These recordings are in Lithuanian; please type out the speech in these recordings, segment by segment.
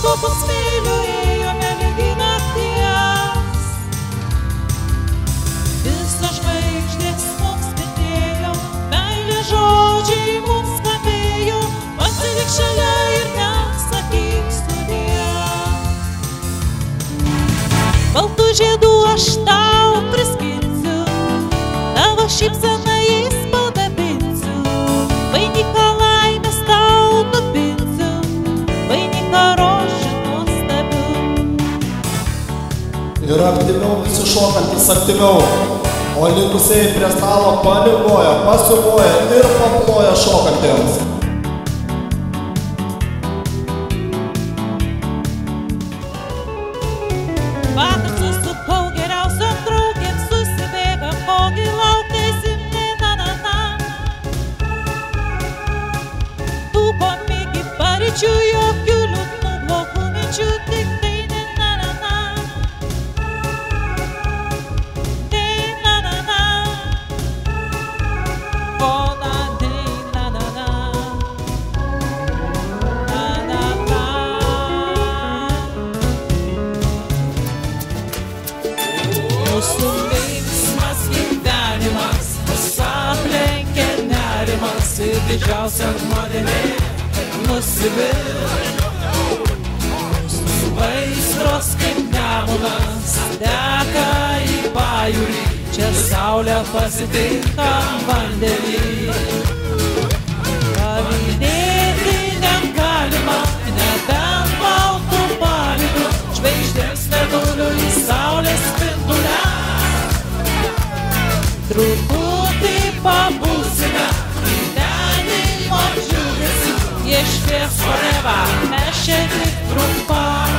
po smėliu ėjome ligi nakties. Visos žvaigždės mums spindėjo, meilės žodžiai mums skambėjo, pasilik šalia ir nesakyk sudie. Baltų žiedų aš tau priskinsiu, tavo šypseną jais padabinsiu, vainiką laimės tau nupinsiu, vainiką rožių nuostabių. Ir aktyviau visi šokantis aktyviau, o likusiai prie stalo palingoja, pasiuvoja ir paploja šokantiems. Vakar susukau geriausiom draugėm, susibėgam, kogi laukėsim, na. Tų pomėgi paryčių, jokių liūdnų blogų minčių, tik tai na. Kona mūsų linksmas gyvenimas, mus aplenkia nerimas ir didžiausia nuodėmė nusivilt. Mūsų aistros kaip nemunas teka į pajūrį, čia saulė pasitinka vandenį. Pavydėti negalima, nebent baltų palydų, žvaigždėms neduliu į saulės spindulę. Truputį pabūsime gyvenimo džiugesiu, jie švies forever, mes čia tik trumpam.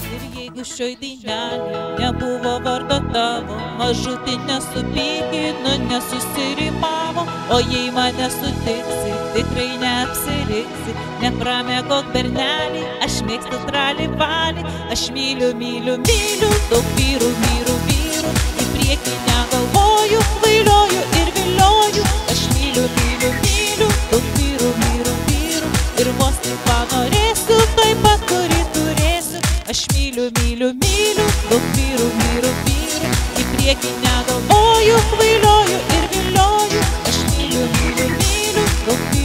Ir jeigu šioj dainelėj nebuvo vardo tavo, mažutį nesupykino, nesusirimavo, o jei mane sutiksi, tikrai neapsiriksi, nepramėgok bernelį, aš mėgstu tralį valį, aš myliu, daug vyrų, į priekį negalvoju, kvailioju ir vilioju, aš myliu, daug vyrų, ir vos tik panorėsiu, taip pat kurį turėsiu, aš myliu, daug vyrų, į priekį negalvoju, kvailioju ir vilioju, aš myliu, daug vyrų.